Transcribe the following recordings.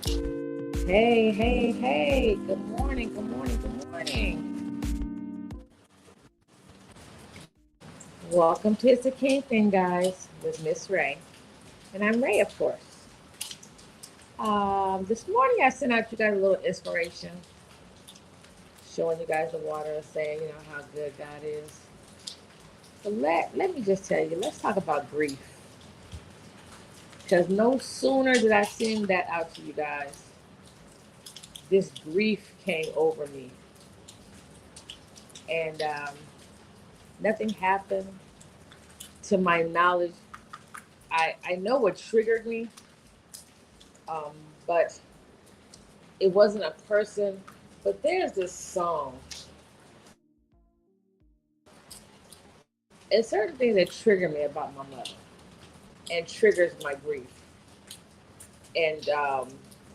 Hey, hey, hey. Good morning, good morning, good morning. Welcome to It's a King Thing, guys, with Miss Ray. And I'm Ray, of course. This morning I sent out you guys a little inspiration, showing you guys the water and saying, how good God is. But let me just tell you, let's talk about grief. Because no sooner did I send that out to you guys, this grief came over me. And nothing happened to my knowledge. I know what triggered me, um, but it wasn't a person. But there's this song and certain things that trigger me about my mother and triggers my grief. And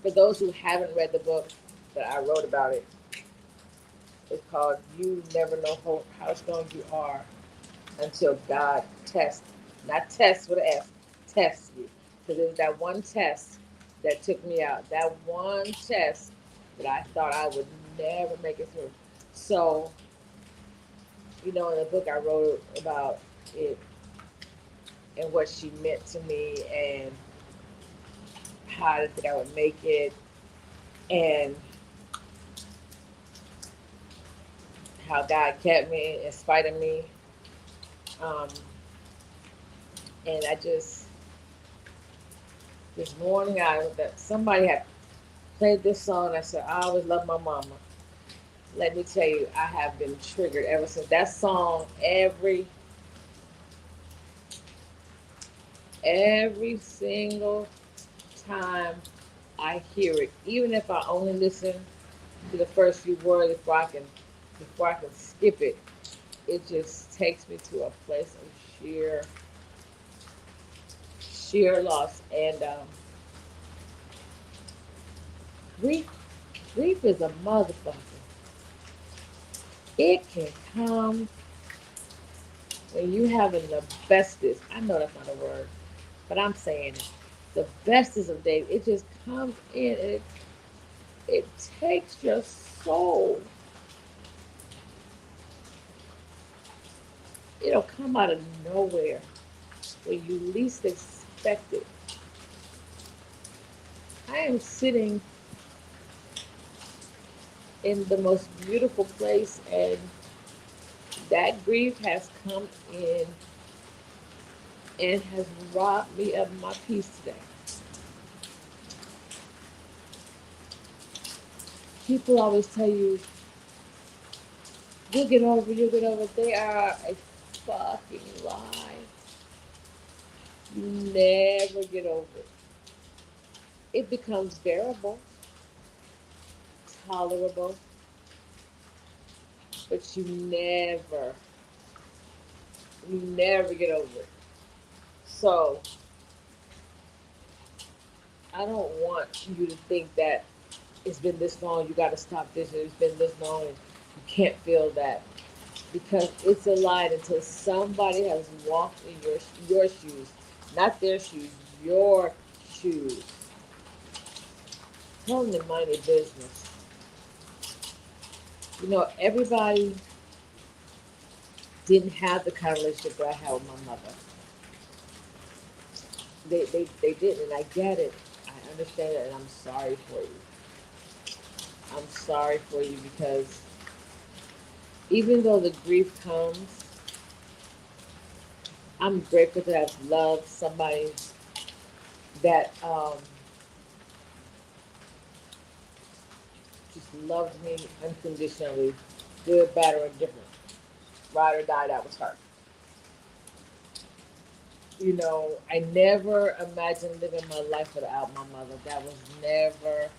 for those who haven't read the book that I wrote about it, it's called "You Never Know How Strong You Are Until God Tests." Not test with an S, test you. Because it was that one test that took me out. That one test that I thought I would never make it through. So, in the book I wrote about it and what she meant to me and how I didn't think I would make it and how God kept me in spite of me. Um, and this morning, that somebody had played this song. I said, I always love my mama. Let me tell you, I have been triggered ever since that song. Every single time I hear it, even if I only listen to the first few words before I can skip it, it just takes me to a place of sheer loss. And grief, grief is a motherfucker. It can come when you having the bestest. I know that's not a word, but I'm saying it. The bestest of days. It just comes in and it takes your soul. It'll come out of nowhere when you least expect it. I am sitting in the most beautiful place, and that grief has come in and has robbed me of my peace today. People always tell you, you'll get over it, you'll get over it. They are a fucking lie. You never get over it. It becomes bearable, tolerable, but you never get over it. So I don't want you to think that it's been this long, you got to stop this, and it's been this long, and you can't feel that. Because it's a lie until somebody has walked in your shoes, not their shoes, your shoes. Tell them to mind their business. Everybody didn't have the kind of relationship that I had with my mother. They didn't, and I get it. I understand it, and I'm sorry for you. I'm sorry for you because even though the grief comes, I'm grateful to have loved somebody that just loved me unconditionally, good, bad, or indifferent. Ride or die, that was her. I never imagined living my life without my mother. That was never,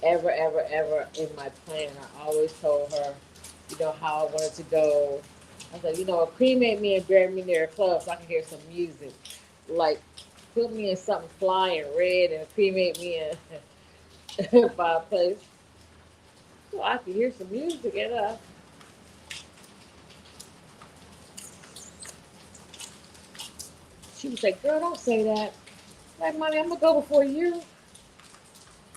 ever, ever, ever in my plan. I always told her, how I wanted to go. I said, cremate me and bury me near a club so I can hear some music. Like, put me in something fly and red and cremate me in by a place so I can hear some music. And she would say, girl, don't say that. Like, mommy, I'm going to go before you.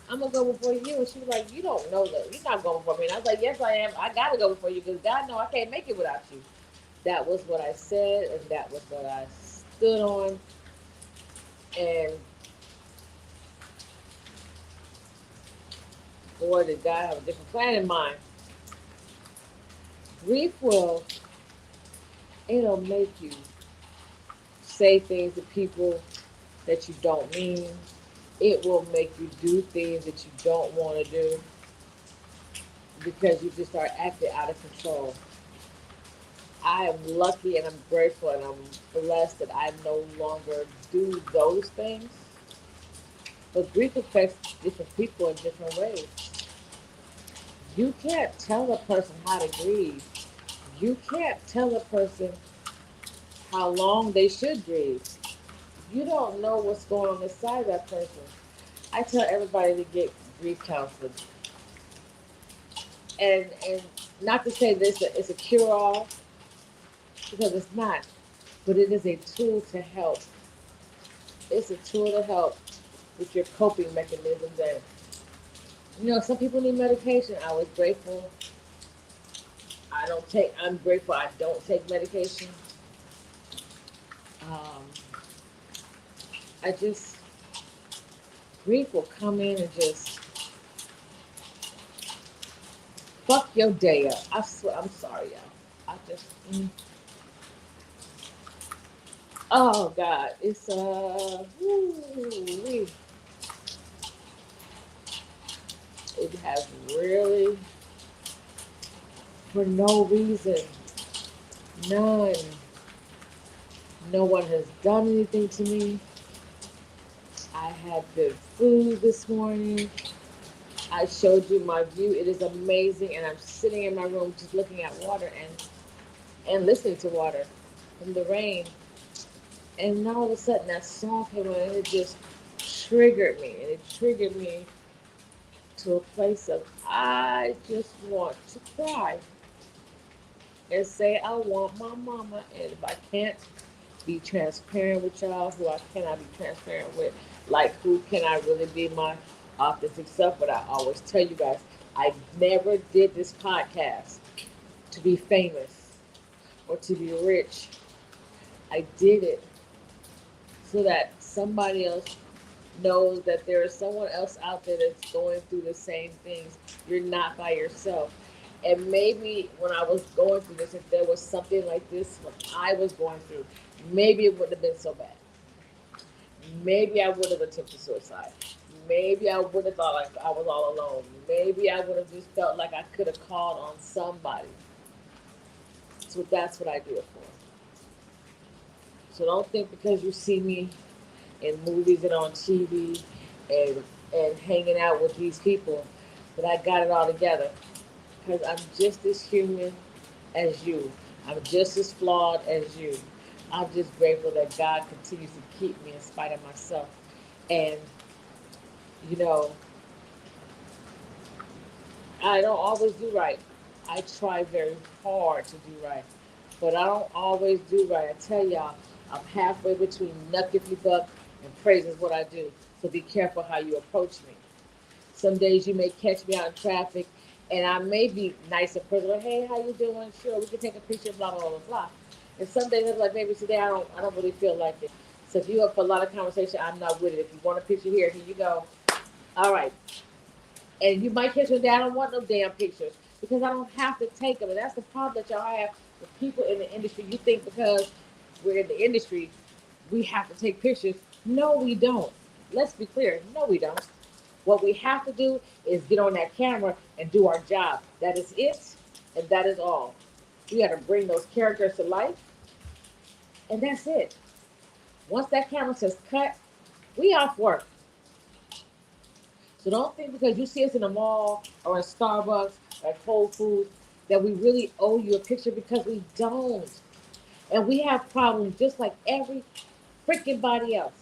I'm gonna go before you. And she was like, you don't know that. You're not going before me. And I was like, yes, I am. I gotta go before you because God know I can't make it without you. That was what I said, and that was what I stood on. And boy, did God have a different plan in mind. Grief it'll make you say things to people that you don't mean. It will make you do things that you don't want to do because you just start acting out of control. I am lucky and I'm grateful and I'm blessed that I no longer do those things. But grief affects different people in different ways. You can't tell a person how to grieve. You can't tell a person how long they should grieve. You don't know what's going on inside that person. I tell everybody to get grief counseling. And not to say this is a cure all, because it's not, but it is a tool to help. It's a tool to help with your coping mechanisms. And some people need medication. I was grateful. I'm grateful I don't take medication. Um, I just, grief will come in and just fuck your day up. I swear, I'm sorry, y'all. I just, oh God, it's, woo, it has really, for no reason, none, no one has done anything to me. I had good food this morning. I showed you my view. It is amazing, and I'm sitting in my room just looking at water and listening to water from the rain. And all of a sudden, that song came on, and it just triggered me. And it triggered me to a place of I just want to cry and say I want my mama. And if I can't be transparent with y'all, who I cannot be transparent with, like who can I really be my authentic self? But I always tell you guys, I never did this podcast to be famous or to be rich. I did it so that somebody else knows that there is someone else out there that's going through the same things. You're not by yourself. And maybe when I was going through this, if there was something like this when I was going through, maybe it wouldn't have been so bad. Maybe I would have attempted suicide. Maybe I would have thought like I was all alone. Maybe I would have just felt like I could have called on somebody. So that's what I do it for. So don't think because you see me in movies and on TV and hanging out with these people that I got it all together. Because I'm just as human as you. I'm just as flawed as you. I'm just grateful that God continues to keep me in spite of myself. And, you know, I don't always do right. I try very hard to do right. But I don't always do right. I tell y'all, I'm halfway between nuck if you buck and praise is what I do. So be careful how you approach me. Some days you may catch me out in traffic and I may be nice and personal. Hey, how you doing? Sure, we can take a picture, blah, blah, blah, blah. And some days I'm like, maybe today I don't really feel like it. So if you're up for a lot of conversation, I'm not with it. If you want a picture here you go. All right. And you might catch me there. I don't want no damn pictures because I don't have to take them. And that's the problem that y'all have with people in the industry. You think because we're in the industry, we have to take pictures. No, we don't. Let's be clear. No, we don't. What we have to do is get on that camera and do our job. That is it, and that is all. We got to bring those characters to life, and that's it. Once that camera says cut, we off work. So don't think because you see us in the mall or in Starbucks or at Whole Foods that we really owe you a picture because we don't. And we have problems just like every freaking body else.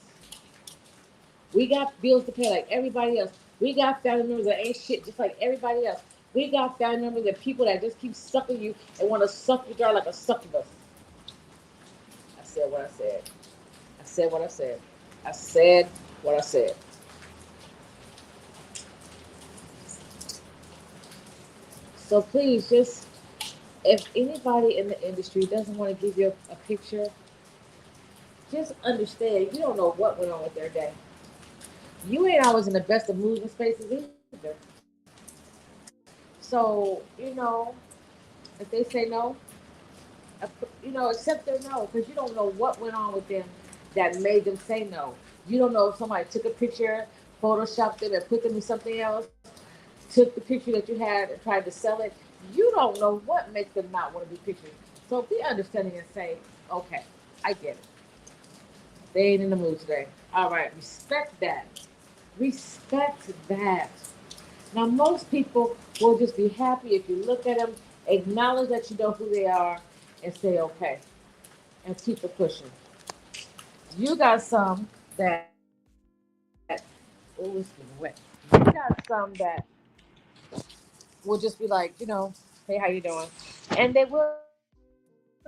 We got bills to pay like everybody else. We got family members that ain't shit just like everybody else. We got family members and people that just keep sucking you and want to suck you dry like a succubus. I said what I said. I said what I said. I said what I said. So please, just if anybody in the industry doesn't want to give you a picture, just understand you don't know what went on with their day. You ain't always in the best of moods and spaces either. So, if they say no, accept their no because you don't know what went on with them that made them say no. You don't know if somebody took a picture, photoshopped it, and put them in something else, took the picture that you had and tried to sell it. You don't know what makes them not want to be pictures. So be understanding and say, okay, I get it. They ain't in the mood today. All right, respect that. Respect that. Now, most people will just be happy if you look at them, acknowledge that you know who they are, and say, okay, and keep it pushing. You got some that, oh, it's getting wet. You got some that will just be like, hey, how you doing? And they will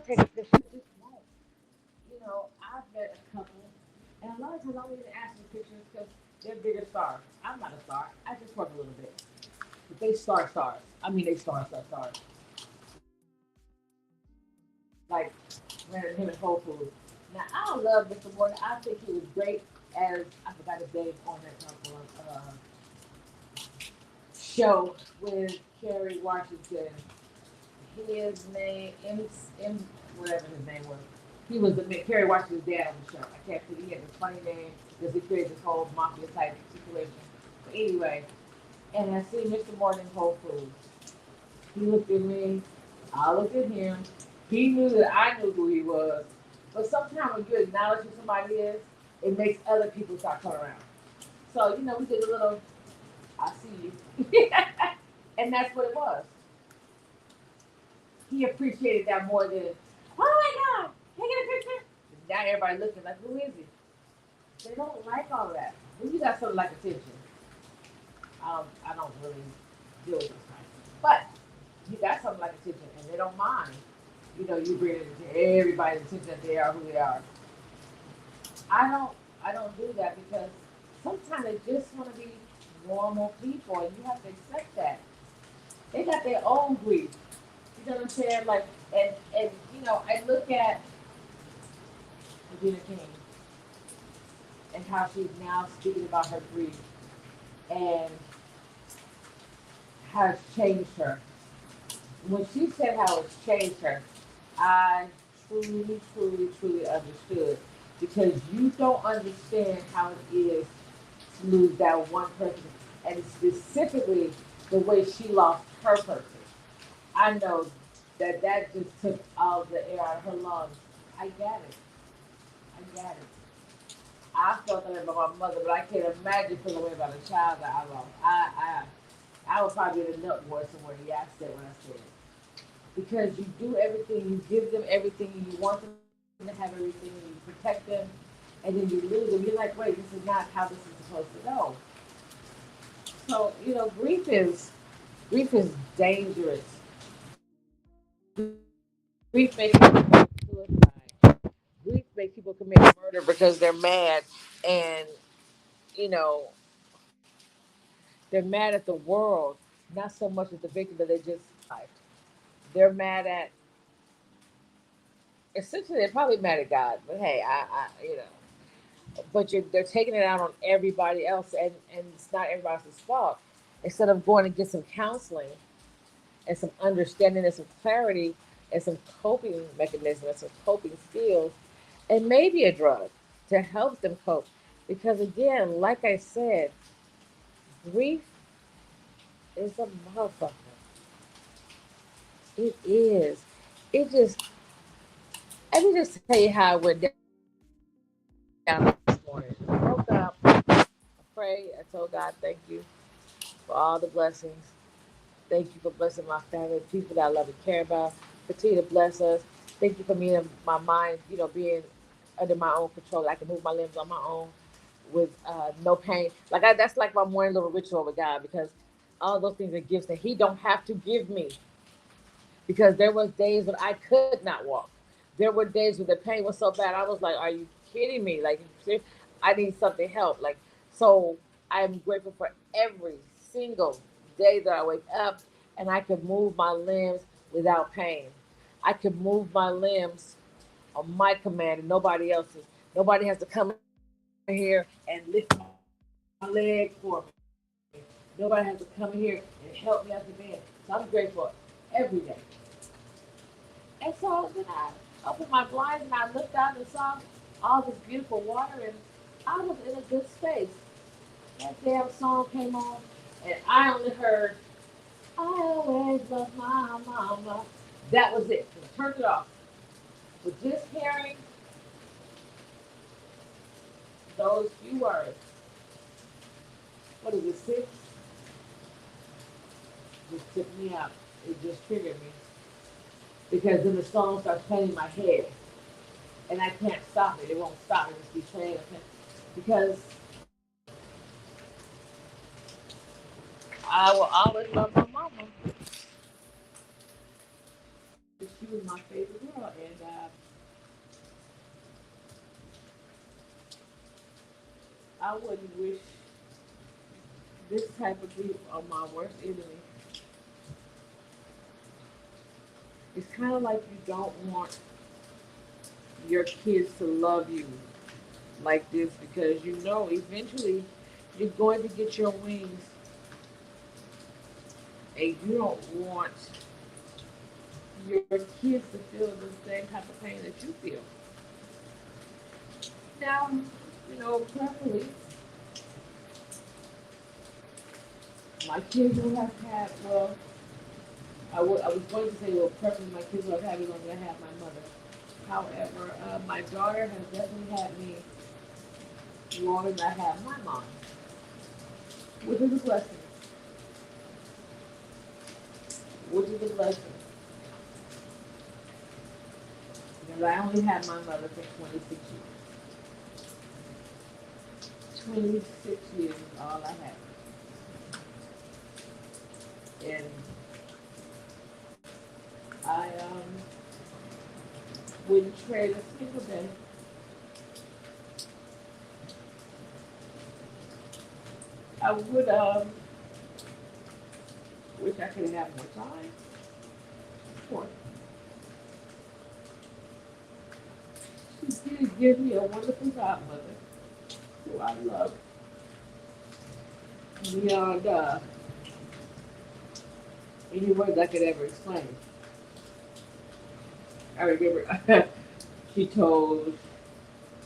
take a picture, but just won't. I've met a couple, and a lot of times I don't even ask for pictures because they're bigger stars. I'm not a star. I just work a little bit. But they stars. I mean, they stars. Like, man, him at Whole Foods. Now, I don't love Mr. Morgan. I think he was great as, I forgot his name on that show with Kerry Washington. His name, M, whatever his name was. He was Kerry Washington's dad on the show. I can't think. He had this funny name because he created this whole mafia type situation. But anyway, and I see Mr. Morton in Whole Foods. He looked at me. I looked at him. He knew that I knew who he was. But sometimes when you acknowledge who somebody is, it makes other people start coming around. So, we did a little, I see you. And that's what it was. He appreciated that more than, oh my God, can I get a picture? Now everybody looking like, who is he? They don't like all that. When you got something like attention, I don't really deal with this kind. But you got something like attention, and they don't mind. You bring it to everybody's attention that they are who they are. I don't, I don't do that because sometimes they just want to be normal people, and you have to accept that. They got their own grief. You know what I'm saying? Like, and I look at Regina King and how she's now speaking about her grief and how it's changed her. When she said how it's changed her, I truly understood because you don't understand how it is to lose that one person, and specifically the way she lost her person. I know that just took all the air out of her lungs. I get it. I get it. I felt that way about my mother, but I can't imagine feeling the way about a child that I lost. I was probably in a nut ward somewhere. Yeah, I said what I said. Because you do everything, you give them everything, you want them to have everything, you protect them, and then you lose them. You're like, wait, this is not how this is supposed to go. So grief is dangerous. Grief makes people commit suicide. Grief makes people commit murder because they're mad, and you know they're mad at the world, not so much at the victim, but they just survived. They're mad at essentially they're probably mad at God, but hey, but they're taking it out on everybody else, and it's not everybody else's fault. Instead of going and get some counseling and some understanding and some clarity and some coping mechanism and some coping skills, and maybe a drug to help them cope. Because again, like I said, grief is a motherfucker. It is. It just let me just tell you how it went down this morning. I woke up, I prayed, I told God, thank you for all the blessings. Thank you for blessing my family, people that I love and care about. Continue to bless us. Thank you for me and my mind, being under my own control. I can move my limbs on my own with no pain. That's like my morning little ritual with God because all those things are gifts that He don't have to give me because there was days when I could not walk. There were days when the pain was so bad. I was like, "Are you kidding me? Like, I need something help." So I'm grateful for every single day that I wake up, and I could move my limbs without pain. I could move my limbs on my command and nobody else's. Nobody has to come in here and lift my leg for me. Nobody has to come in here and help me out the bed. So I'm grateful every day. And so then I opened my blinds and I looked out and saw all this beautiful water, and I was in a good space. That damn song came on, and I only heard "I always love my mama." That was it. I turned it off. But just hearing those few words, what is it, six? Just took me out. It just triggered me because then the song starts playing in my head, and I can't stop it. It won't stop. It just keeps playing because I will always love my mama. She was my favorite girl, and I wouldn't wish this type of grief on my worst enemy. It's kind of like you don't want your kids to love you like this because you know eventually you're going to get your wings, and you don't want your kids to feel the same type of pain that you feel. Now, preferably, my kids will have had, well, I was going to say, well, preferably my kids will have had me longer than I have my mother. However, my daughter has definitely had me longer than I have my mom, which is a blessing. Which is a blessing. Because I only had my mother for 26 years. 26 years is all I had. And I wouldn't trade a single day. I would wish I could have more time. Of course. She did give me a wonderful godmother who I love beyond any words I could ever explain. I remember she told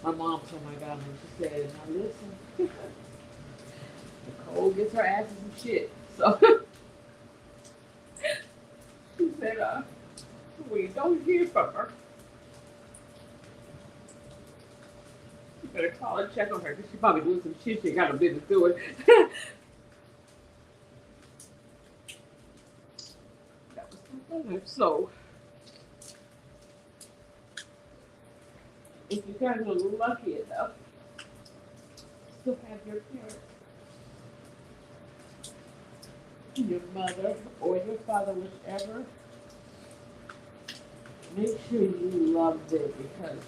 my mom told my godmother, she said, now listen, Nicole gets her ass in some shit. So she said, we don't hear from her. You better call and check on her because she probably doing some shit she got no business doing. That was so funny. So, if you guys are lucky enough to have your parents, your mother or your father, whichever, make sure you love them because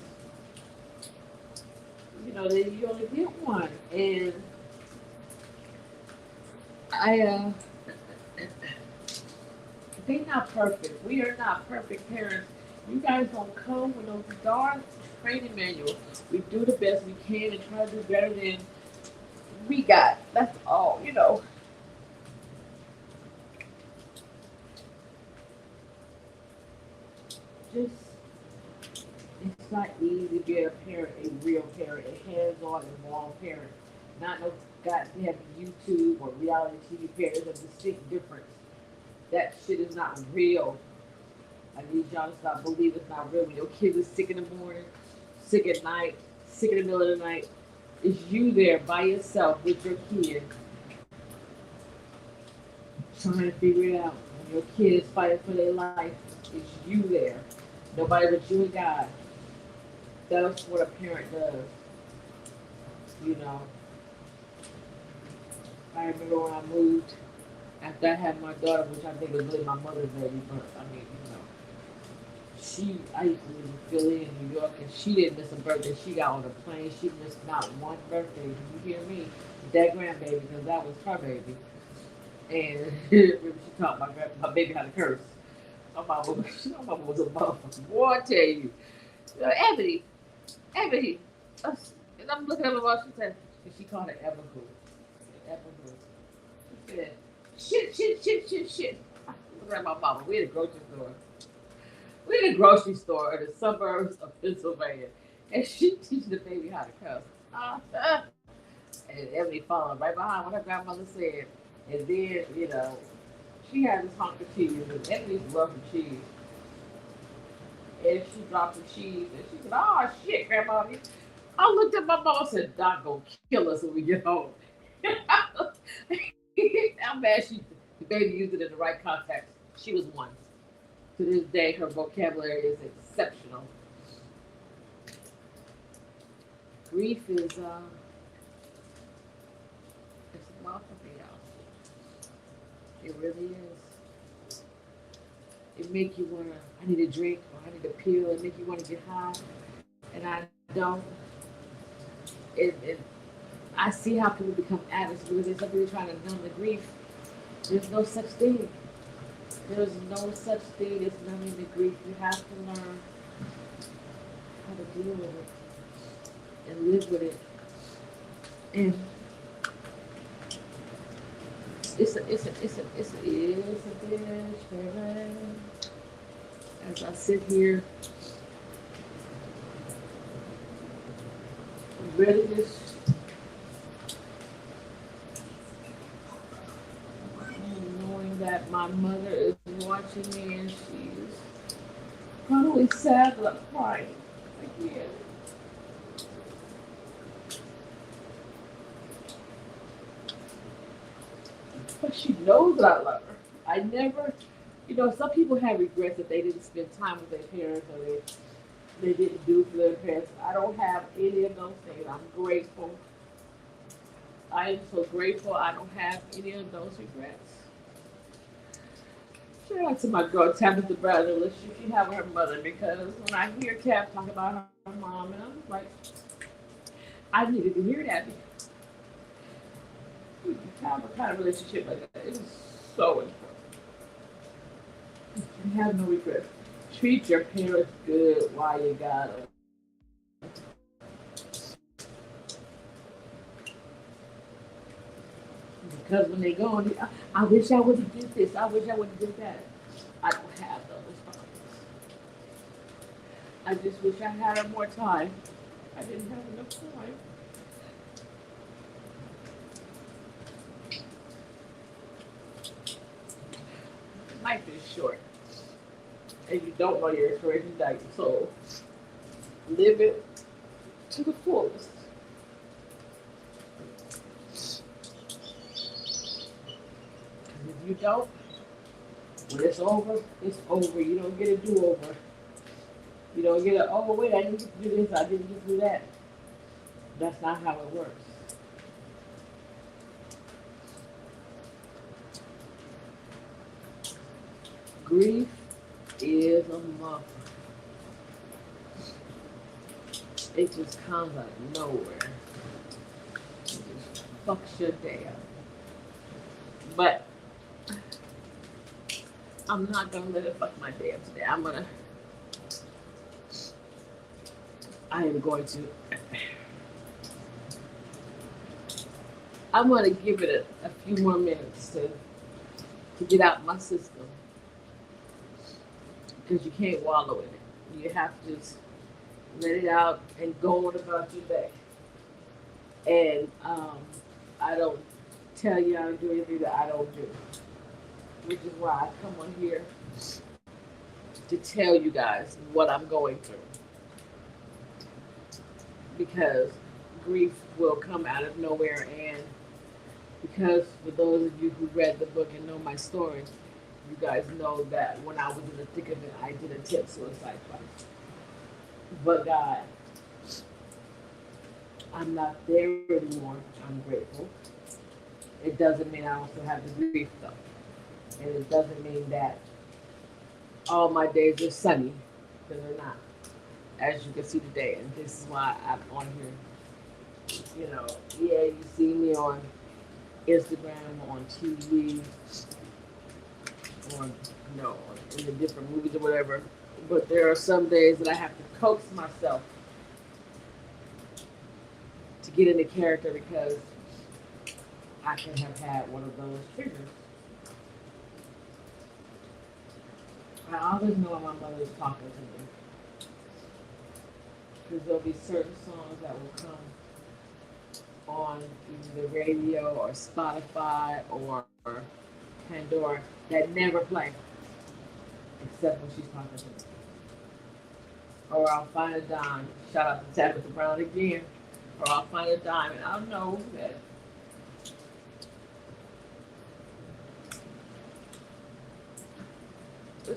you only get one. And they're not perfect. We are not perfect parents. You guys don't come with those darn training manuals. We do the best we can and try to do better than we got. That's all. Just it's not easy to be a parent, a real parent, a hands-on, involved parent. Not no goddamn YouTube or reality TV parent. There's a distinct difference. That shit is not real. I need y'all to stop believing it's not real. When your kids are sick in the morning, sick at night, sick in the middle of the night, it's you there by yourself with your kid trying to figure it out. When your kids fighting for their life, it's you there. Nobody but you and God. That's what a parent does. You know. I remember when I moved after I had my daughter, which I think was really my mother's baby, but I mean, I used to live in Philly and New York, and she didn't miss a birthday. She got on the plane. She missed not one birthday. Did you hear me? That grandbaby, because that was her baby. And she taught my baby how to curse. My mama was a motherfucker. Boy, I tell you. Ebony, Ebony. And I'm looking at my mom, she said, and she called it Evergood. Evergood. She said, shit. I looked at my mama. We in a grocery store. We in a grocery store in the suburbs of Pennsylvania. And she teaching the baby how to cuss. And Ebony following right behind what her grandmother said. And then, she had this hunk of cheese, and Ebony's love her cheese. And she dropped the cheese, and she said, "Oh shit, Grandma!" I looked at my mom and said, "Doc gonna kill us when we get home." I'm mad the baby used it in the right context. She was one. To this day, her vocabulary is exceptional. Grief is it's a motherfucker, y'all. It really is. It make you wanna. I need a drink or I need a pill. It make you wanna get high, and I don't. It I see how people become addicts because they're simply trying to numb the grief. There's no such thing. There's no such thing as numbing the grief. You have to learn how to deal with it and live with it. And it's a bitch. As I sit here, really just knowing that my mother is watching me and she's probably sad that I'm crying again. But she knows that I love her. I never, some people have regrets that they didn't spend time with their parents or they didn't do for their parents. I don't have any of those things. I'm grateful. I am so grateful I don't have any of those regrets. Shout out to my girl Tabitha Bradley. Let's see if she have her mother because when I hear Tab talk about her mom, and I'm like, I needed to hear that because we have a kind of relationship like that. It is so important. You have no regrets. Treat your parents good while you got them. Because when they go, I wish I would have did this. I wish I would have did that. I don't have those problems. I just wish I had more time. I didn't have enough time. Life is short, and you don't know your expiration date, so live it to the fullest. If you don't, when it's over, it's over. You don't get a do-over. You don't get a, oh, wait, I didn't get to do this, I didn't get to do that. That's not how it works. Grief is a mother. It just comes out of nowhere. It just fucks your day up. But I'm not gonna let it fuck my day up today. I'm gonna give it a few more minutes to get out my system. Because you can't wallow in it. You have to just let it out and go on about your day. And I don't tell you how to do anything that I don't do, which is why I come on here to tell you guys what I'm going through. Because grief will come out of nowhere, and because for those of you who read the book and know my story, you guys know that when I was in the thick of it, I did attempt suicide twice. But God, I'm not there anymore. I'm grateful. It doesn't mean I also have the grief though. And it doesn't mean that all my days are sunny, because they're not. As you can see today, and this is why I'm on here. Yeah, you see me on Instagram, on TV, on in the different movies or whatever. But there are some days that I have to coax myself to get into character because I can have had one of those triggers. I always know when my mother is talking to me because there'll be certain songs that will come on either the radio or Spotify or Pandora that never play except when she's talking to me. Or I'll find a dime. Shout out to Tabitha Brown again. Or I'll find a dime and I'll know that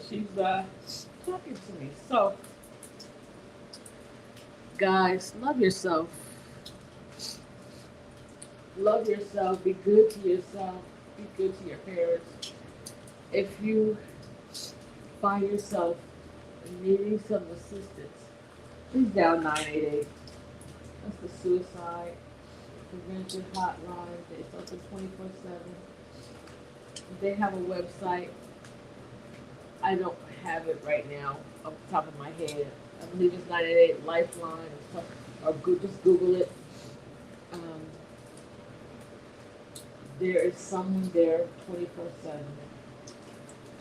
she's talking to me. So, guys, love yourself. Love yourself. Be good to yourself. Be good to your parents. If you find yourself needing some assistance, please dial 988. That's the suicide prevention hotline. It's open 24/7. They have a website. I don't have it right now off the top of my head. I believe it's 988 Lifeline or just Google it. Um, there is someone there 24/7.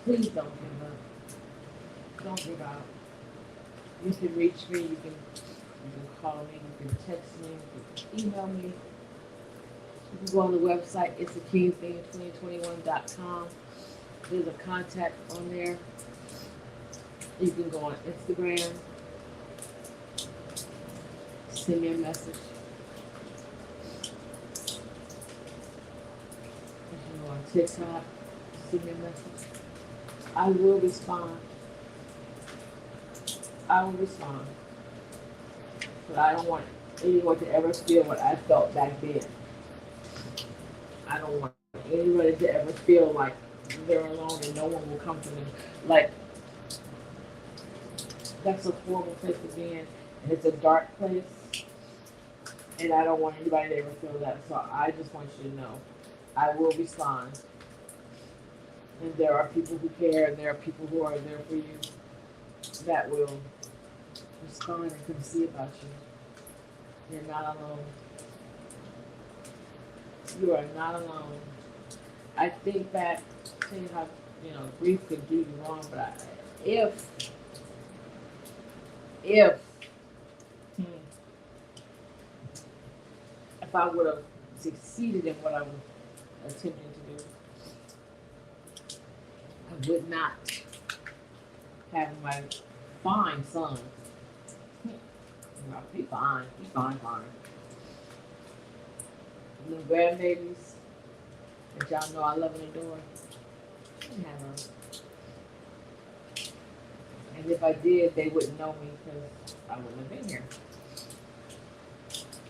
Please don't give up. Don't give out. You can reach me. You can call me. You can text me. You can email me. You can go on the website. It's a kingthing2021.com. There's a contact on there. You can go on Instagram. Send me a message. You can go on TikTok. Send me a message. I will respond. I will respond. But I don't want anyone to ever feel what I felt back then. I don't want anybody to ever feel like they're alone and no one will come to them. Like, that's a horrible place to be in, and it's a dark place, and I don't want anybody to ever feel that. So I just want you to know, I will respond. And there are people who care, and there are people who are there for you that will respond and come see about you. You're not alone. You are not alone. I think back to how grief could do you wrong, but if if I would have succeeded in what I was attempting to do, I would not have my fine son. He's fine. He's fine. Little grandbabies, that y'all know I love and adore. I didn't have them. And if I did, they wouldn't know me because I wouldn't have been here.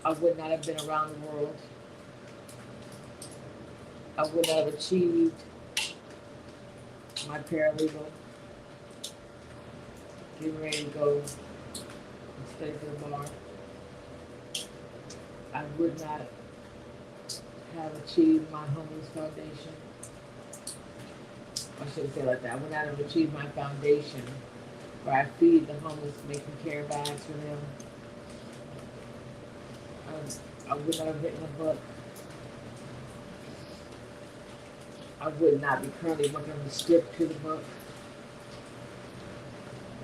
I would not have been around the world. I would not have achieved my paralegal, getting ready to go and study for the bar. I would not have achieved my homeless foundation. I shouldn't say it like that. I would not have achieved my foundation where I feed the homeless, making care bags for them. I would not have written a book. I would not be currently working on the script to the book.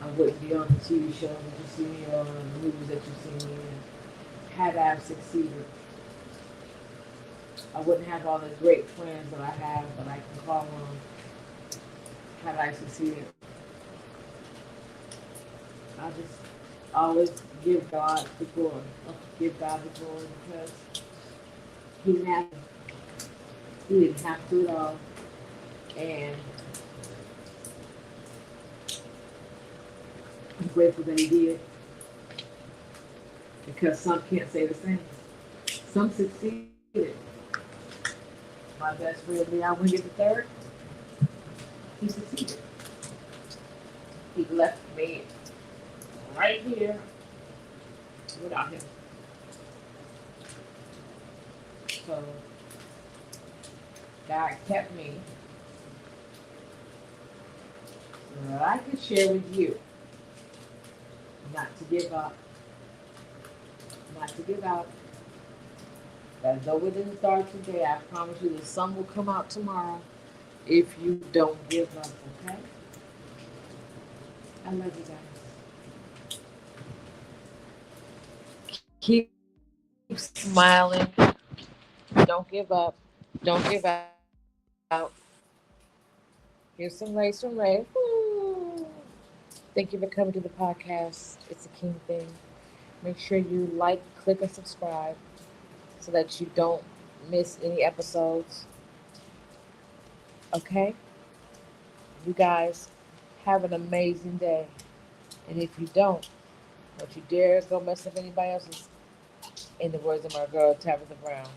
I wouldn't be on the TV show that you see me on, the movies that you see me in, had I succeeded. I wouldn't have all the great friends that I have that I can call on had I succeeded. I just always give God the glory. Give God the glory because He didn't have to at all. And I'm grateful that He did. Because some can't say the same. Some succeeded. My best friend Leon Wiggins III, he succeeded. He left me right here without him. So God kept me so that I could share with you not to give up, not to give out. That though it is dark today, I promise you the sun will come out tomorrow if you don't give up, okay? I love you guys. Keep smiling. Don't give up. Don't give out. Here's some Race from Ray. Woo. Thank you for coming to the podcast. It's a King thing. Make sure you like, click, and subscribe so that you don't miss any episodes. Okay? You guys have an amazing day. And if you don't you dare go mess up anybody else's, in the words of my girl Tabitha Brown,